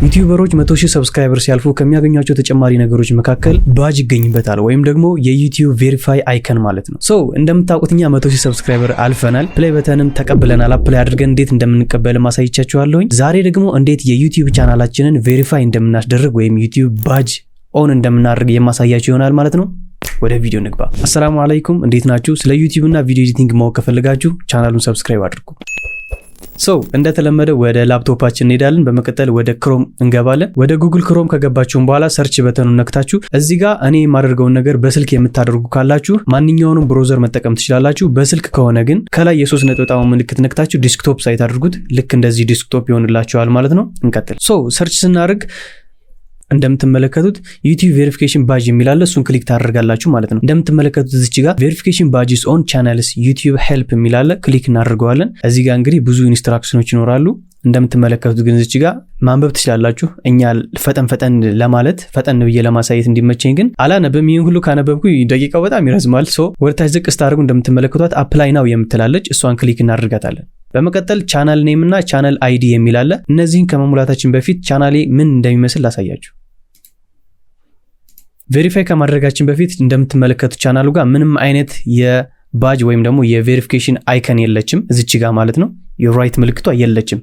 ዩቲዩበሮች 100,000 ሰብስክራይበር ሲያልፉ ከሚያገኟቸው ተጨማሪ ነገሮች መካከል ባጅ ይገኝበታል ወይም ደግሞ የዩቲዩብ ቬሪፋይ አይከን ማለት ነው። ሶ እንደምታውቁት እኛ 100,000 ሰብስክራይበር አልፈናል። ፕሌይ በተንም ተቀብለናል። አፕላይ አድርገን እንዴት እንደምንቀበል ማሳይቻችኋለሁ። ዛሬ ደግሞ እንዴት የዩቲዩብ ቻናላችንን ቬሪፋይ እንደምናስደርግ ወይም ዩቲዩብ ባጅ ኦን እንደምናደርግ የማሳያችሁ ይሆናል ማለት ነው። ወደ ቪዲዮ ንግባ። አሰላሙ አለይኩም እንዴት ናችሁ? ስለ ዩቲዩብ እና ቪዲዮ ኤዲቲንግ ማወቅ ከፈለጋችሁ ቻናሉን ሰብስክራይብ አድርጉ። እንደተለመደው ወደ ላፕቶፓችን እንሄዳለን። በመቀጠል ወደ ክሮም እንገባለን። ወደ ጉግል ክሮም ከገባችሁን በኋላ ሰርች በተኑን ነክታችሁ እዚህ ጋር እኔ የማደርገውን ነገር በስልክ የምታደርጉ ካላችሁ ማንኛውንም ብሮዘር መጠቀም ትችላላችሁ። በስልክ ከሆነ ግን ከላይ የሶስት ነጥብ ምልክት ነክታችሁ ዲስክቶፕ ሳይት አድርጉት። ልክ እንደዚህ ዲስክቶፕ ይሆንላችኋል ማለት ነው። እንቀጥል። ሰርች ስናደርግ እንደምትመለከቱት ዩቲዩብ ቬሪፊኬሽን ባጅ የሚላለ እሱን ክሊክ ታደርጋላችሁ ማለት ነው። እንደምትመለከቱት እዚህ ጋር ቬሪፊኬሽን ባጅስ ኦን ቻናልስ ዩቲዩብ ሄልፕ የሚላለ ክሊክ እናደርገዋለን። እዚህ ጋር እንግዲህ ብዙ ኢንስትራክሽኖች ይኖራሉ። እንደምትመለከቱት ግን እዚህ ጋር ማንበብ ትችላላችሁ። እኛ ፈጠን ለማለት ፈጠን ብዬ ለማሳየት እንዲመቸኝ ግን አላነብም። ይሄን ሁሉ ካነበብኩ ደቂቃው በጣም ይረዝማል። ወደታች ዝቅ ስታደርጉ እንደምትመለከቷት አፕላይ ናው የምትላለች እሷን ክሊክ እናደርጋታለን። በመቀጠል ቻናል ኔም እና ቻናል አይዲ የሚላለ እነዚህን ከመሙላታችን በፊት ቻናሌ ምን እንደሚመስል ላሳያችሁ። ቬሪፋይ ከማድረጋችን በፊት እንደምትመለከቱት ቻናሉ ጋር ምንም አይነት የባጅ ወይም ደግሞ የቬሪፊኬሽን አይከን የለችም እዚች ጋር ማለት ነው። የራይት ምልክቷ የለችም።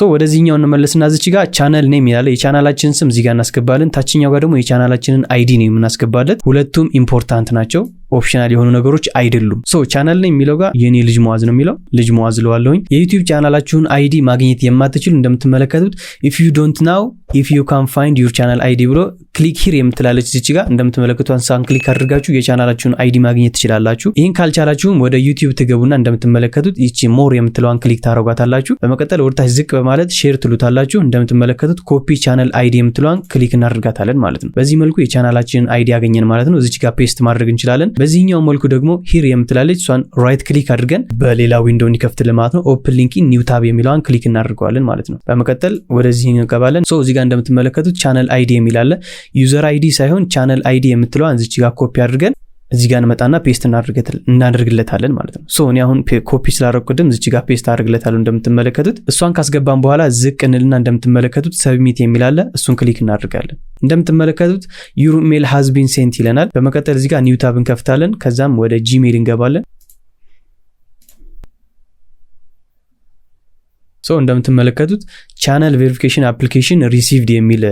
ወደዚህኛው እንመለስና እዚች ጋር ቻናል ኔም ይላል። የቻናላችንን ስም እዚህ ጋር እናስገባለን። ታችኛው ጋር ደግሞ የቻናላችንን አይዲ ነው የምናስገባለት። ሁለቱም ኢምፖርታንት ናቸው። ኦፕሽናል የሆኑ ነገሮች አይደሉም። ቻናል ኔም የሚለው ጋር የኔ ልጅ ሙአዝ ነው የሚለው ልጅ ሙአዝ ለዋለሁኝ። የዩቲዩብ ቻናላችሁን አይዲ ማግኘት የማትችሉ እንደምትመለከቱት if you don't know if you can find your channel ID ብሎ ክሊክ ሂር የምትላለች እዚህ ጋር እንደምትመለከቱት አንሳን ክሊክ አድርጋችሁ የቻናላችሁን አይዲ ማግኘት ትችላላችሁ። ይሄን ካልቻላችሁም ወደ ዩቲዩብ ትገቡና እንደምትመለከቱት ይቺ ሞር የምትለዋን ክሊክ ታረጋታላችሁ። በመቀጠል ወደታች ዝቅ በማለት ሼር ትሉታላችሁ። እንደምትመለከቱት ኮፒ ቻናል አይዲ የምትለዋን ክሊክ እናደርጋታለን ማለት ነው። በዚህ መልኩ የቻናላችንን አይዲ ያገኘን ማለት ነው። እዚህ ጋር ፔስት ማድረግ እንችላለን። በዚህኛው መልኩ ደግሞ ሂር የምትላለች እሷን ራይት ክሊክ አድርገን በሌላ ዊንዶው እንዲከፍትልን ማለት ነው። ኦፕን ሊንክ ኢን ኒው ታብ የሚለውን ክሊክ እናደርገዋለን ማለት ነው። በመቀጠል ወደዚህ እንገባለን። እዚህ ጋር እንደምትመለከቱት ቻናል አይዲ የሚላለ ዩዘር አይዲ ሳይሆን ቻናል አይዲ የምትለዋን እዚህ ጋር ኮፒ አድርገን እዚህ ጋር እንመጣና ፔስት እናደርግለታለን ማለት ነው። እኔ አሁን ኮፒ ስላደረኩትም እዚህ ጋር ፔስት አደርግለታለሁ እንደምትመለከቱት። እሷን ካስገባን በኋላ ዝቅ እንልና እንደምትመለከቱት ሰብሚት የሚላለ እሱን ክሊክ እናደርጋለን። እንደምትመለከቱት ዩር ኢሜል ሃዝ ቢን ሴንት ይለናል። በመቀጠል እዚህ ጋር ኒው ታብ እንከፍታለን። ከዛም ወደ ጂሜል እንገባለን። እንደምትመለከቱት ቻናል ቬሪፊኬሽን አፕሊኬሽን ሪሲቭድ የሚል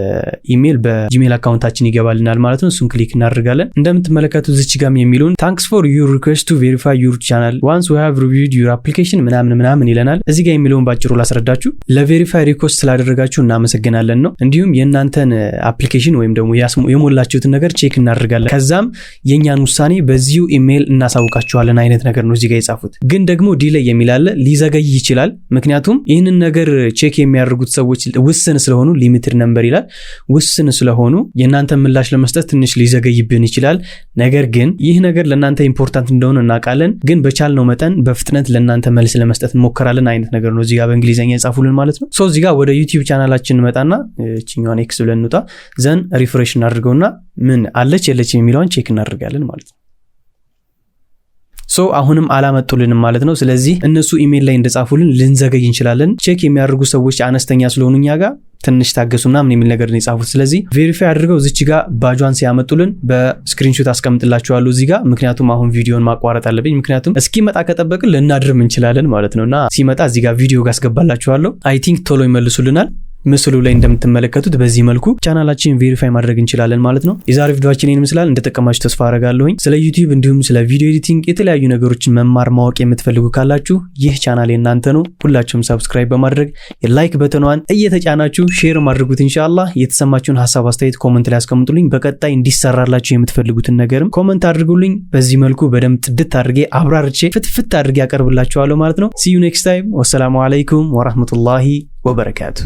ኢሜል በጂሜል አካውንታችን ይገባልናል ማለት ነው። እሱን ክሊክ እናደርጋለን። እንደምትመለከቱት እዚች ጋም የሚሉን ታንክስ ፎር ዩር ሪኩዌስት ቱ ቬሪፋይ ዩር ቻናል ዋንስ ዊ ሃቭ ሪቪውድ ዩር አፕሊኬሽን ምናምን ይለናል። እዚህ ጋር የሚለውን ባጭሩ ላስረዳችሁ። ለቬሪፋይ ሪኩዌስት ስላደረጋችሁ እናመሰግናለን ነው። እንዲሁም የእናንተን አፕሊኬሽን ወይም ደግሞ የሞላችሁትን ነገር ቼክ እናደርጋለን። ከዛም የኛን ውሳኔ በዚሁ ኢሜል እናሳውቃችኋለን አይነት ነገር ነው እዚህ ጋር የጻፉት። ግን ደግሞ ዲሌይ የሚላለ ሊዘገይ ይችላል። ምክንያቱም ይህንን ነገር ቼክ የሚያደርጉት ሰዎች ውስን ስለሆኑ ሊሚትድ ነምበር ይላል። ውስን ስለሆኑ የእናንተ ምላሽ ለመስጠት ትንሽ ሊዘገይብን ይችላል። ነገር ግን ይህ ነገር ለእናንተ ኢምፖርታንት እንደሆነ እናውቃለን። ግን በቻልነው መጠን በፍጥነት ለእናንተ መልስ ለመስጠት እንሞክራለን አይነት ነገር ነው እዚህ ጋር በእንግሊዘኛ የጻፉልን ማለት ነው። እዚህ ጋር ወደ ዩቲዩብ ቻናላችን እንመጣና እቺኛዋን ኤክስ ብለን እንውጣ። ዘን ሪፍሬሽ እናድርገውና ምን አለች የለችም የሚለውን ቼክ እናደርጋለን ማለት ነው። አሁንም አላመጡልንም ማለት ነው። ስለዚህ እነሱ ኢሜል ላይ እንደጻፉልን ልንዘገይ እንችላለን። ቼክ የሚያደርጉ ሰዎች አነስተኛ ስለሆኑ እኛ ጋር ትንሽ ታገሱና ምን የሚል ነገር ነው የጻፉት። ስለዚህ ቬሪፋይ አድርገው እዚች ጋር ባጇን ሲያመጡልን በስክሪንሾት አስቀምጥላችኋለሁ እዚህ ጋር። ምክንያቱም አሁን ቪዲዮን ማቋረጥ አለብኝ። ምክንያቱም እስኪመጣ ከጠበቅን ልናድርም እንችላለን ማለት ነውና ሲመጣ እዚህ ጋር ቪዲዮ ጋር አስገባላችኋለሁ። አይ ቲንክ ቶሎ ይመልሱልናል። ምስሉ ላይ እንደምትመለከቱት በዚህ መልኩ ቻናላችንን ቬሪፋይ ማድረግ እንችላለን ማለት ነው። የዛሬው ቪዲዮአችን ይሄን ይመስላል። እንደተጠቀማችሁ ተስፋ አደርጋለሁኝ። ስለ ዩቲዩብ እንዲሁም ስለ ቪዲዮ ኤዲቲንግ የተለያዩ ነገሮችን መማር ማወቅ የምትፈልጉ ካላችሁ ይህ ቻናል የእናንተ ነው። ሁላችሁም ሰብስክራይብ በማድረግ የላይክ በተኗን እየተጫናችሁ ሼር ማድረጉት ኢንሻአላህ። የተሰማችሁን ሀሳብ አስተያየት ኮሜንት ላይ አስቀምጡልኝ። በቀጣይ እንዲሰራላችሁ የምትፈልጉትን ነገርም ኮሜንት አድርጉልኝ። በዚህ መልኩ በደንብ ጥድት አድርጌ አብራርቼ ፍትፍት አድርጌ አቀርብላችኋለሁ ማለት ነው። see you next time። ወሰላሙ አለይኩም ወራህመቱላሂ ወበረካቱ።